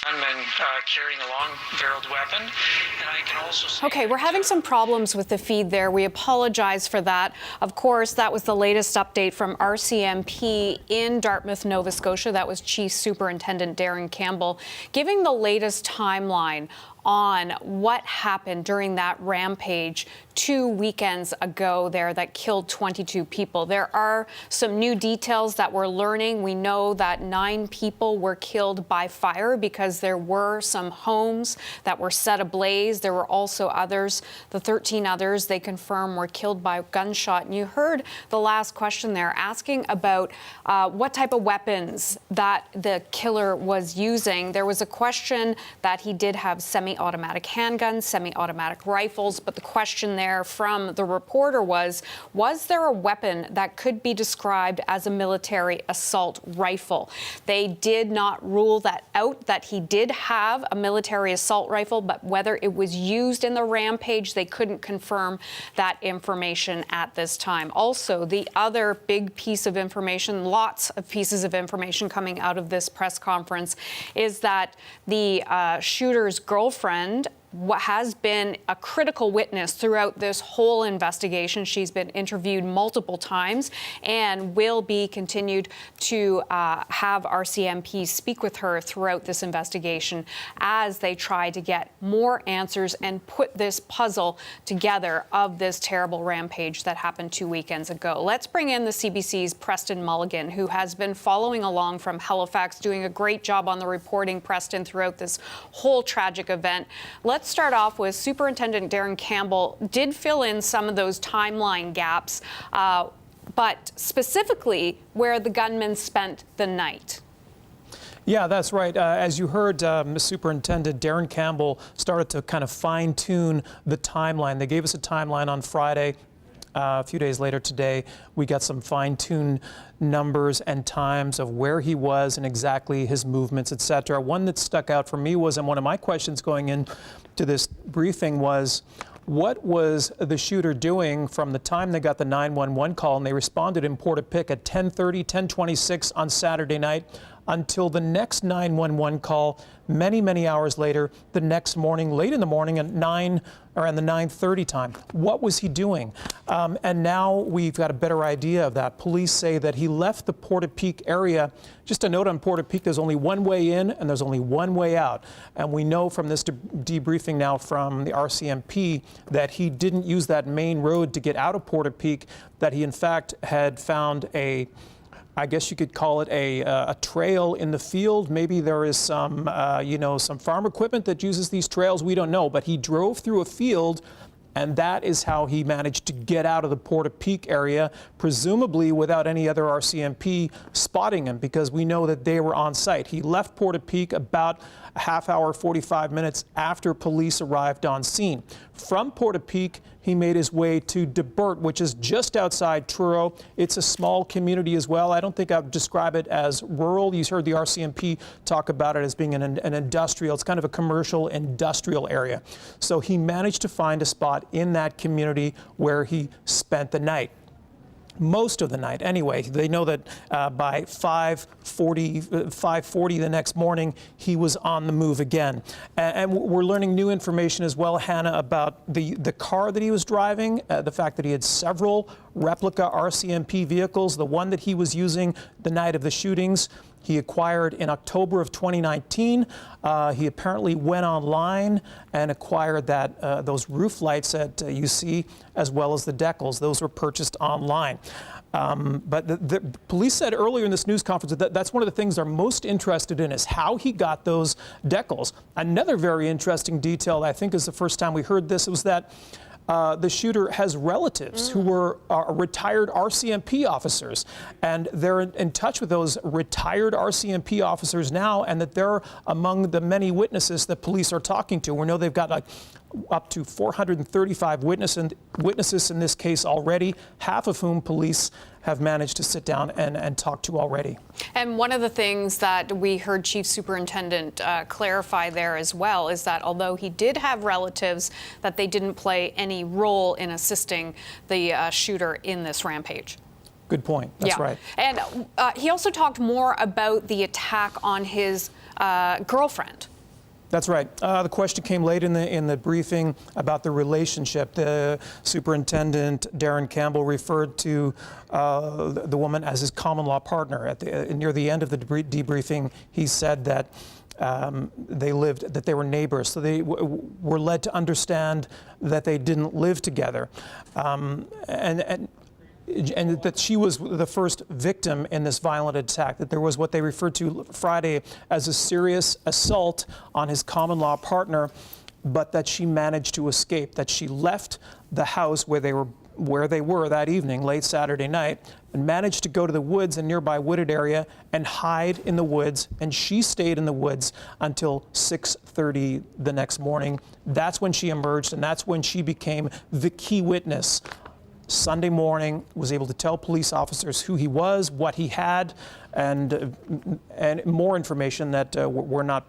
gunman carrying a long-barreled weapon, and I can also say... Okay, we're having some problems with the feed there. We apologize for that. Of course, that was the latest update from RCMP in Dartmouth, Nova Scotia. That was Chief Superintendent Darren Campbell giving the latest timeline on what happened during that rampage 2 weekends ago there that killed 22 people. There are some new details that we're learning. We know that 9 people were killed by fire because there were some homes that were set ablaze. There were also others, the 13 others, they confirm were killed by gunshot. And you heard the last question there asking about what type of weapons that the killer was using. There was a question that he did have semi-automatic handguns, semi-automatic rifles, but the question there from the reporter was there a weapon that could be described as a military assault rifle? They did not rule that out, that he did have a military assault rifle, but whether it was used in the rampage, they couldn't confirm that information at this time. Also, the other big piece of information, lots of pieces of information coming out of this press conference, is that the shooter's girlfriend has been a critical witness throughout this whole investigation. She's been interviewed multiple times and will be continued to have RCMP speak with her throughout this investigation as they try to get more answers and put this puzzle together of this terrible rampage that happened 2 weekends ago. Let's bring in the CBC's Preston Mulligan, who has been following along from Halifax, doing a great job on the reporting, Preston, throughout this whole tragic event. Let's start off with Superintendent Darren Campbell did fill in some of those timeline gaps, but specifically where the gunman spent the night. Yeah, that's right. As you heard, Superintendent Darren Campbell started to kind of fine-tune the timeline. They gave us a timeline on Friday. A few days later today, we got some fine-tuned numbers and times of where he was and exactly his movements, etc. One that stuck out for me was, and one of my questions going into this briefing was, what was the shooter doing from the time they got the 911 call and they responded in Porta at 10:30, 10:26 on Saturday night until the next 911 call many, many hours later, the next morning, late in the morning at 9 around the 9:30 time. What was he doing? And now we've got a better idea of that. Police say that he left the Porta area. Just a note on Porta, there's only one way in and there's only one way out. And we know from this debriefing now from the RCMP that he didn't use that main road to get out of Porta, that he in fact had found I guess you could call it a trail in the field. Maybe there is some, some farm equipment that uses these trails. We don't know. But he drove through a field and that is how he managed to get out of the Porta Peak area, presumably without any other RCMP spotting him, because we know that they were on site. He left Porta Peak about a half hour, 45 minutes after police arrived on scene. From Porta Peak, he made his way to Divert, which is just outside Truro. It's a small community as well. I don't think I would describe it as rural. You heard the RCMP talk about it as being an industrial. It's kind of a commercial industrial area. So he managed to find a spot in that community where he spent the night. Most of the night, anyway. They know that by 5:40 the next morning, he was on the move again. And we're learning new information as well, Hannah, about the car that he was driving, the fact that he had several replica RCMP vehicles. The one that he was using the night of the shootings, he acquired in October of 2019. He apparently went online and acquired those roof lights that you see, as well as the decals. Those were purchased online. But the police said earlier in this news conference that that's one of the things they're most interested in, is how he got those decals. Another very interesting detail, I think is the first time we heard this, was that the shooter has relatives who were retired RCMP officers, and they're in touch with those retired RCMP officers now, and that they're among the many witnesses that police are talking to. We know they've got like up to 435 witnesses in this case already, half of whom police have managed to sit down and talk to already. And one of the things that we heard Chief Superintendent clarify there as well is that although he did have relatives, that they didn't play any role in assisting the shooter in this rampage. Good point. That's right. And he also talked more about the attack on his girlfriend. That's right. The question came late in the briefing about the relationship. The superintendent, Darren Campbell, referred to the woman as his common law partner. Near the end of the debriefing, he said that they were neighbors. So they were led to understand that they didn't live together. And that she was the first victim in this violent attack, that there was what they referred to Friday as a serious assault on his common law partner, but that she managed to escape, that she left the house where they were that evening, late Saturday night, and managed to go to the woods, a nearby wooded area, and hide in the woods. And she stayed in the woods until 6:30 the next morning. That's when she emerged, and that's when she became the key witness. Sunday morning, was able to tell police officers who he was, what he had, and more information that we're not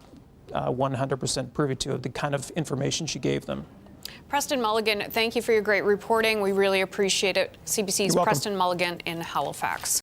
100% privy to, the kind of information she gave them. Preston Mulligan, thank you for your great reporting. We really appreciate it. CBC's Preston Mulligan in Halifax.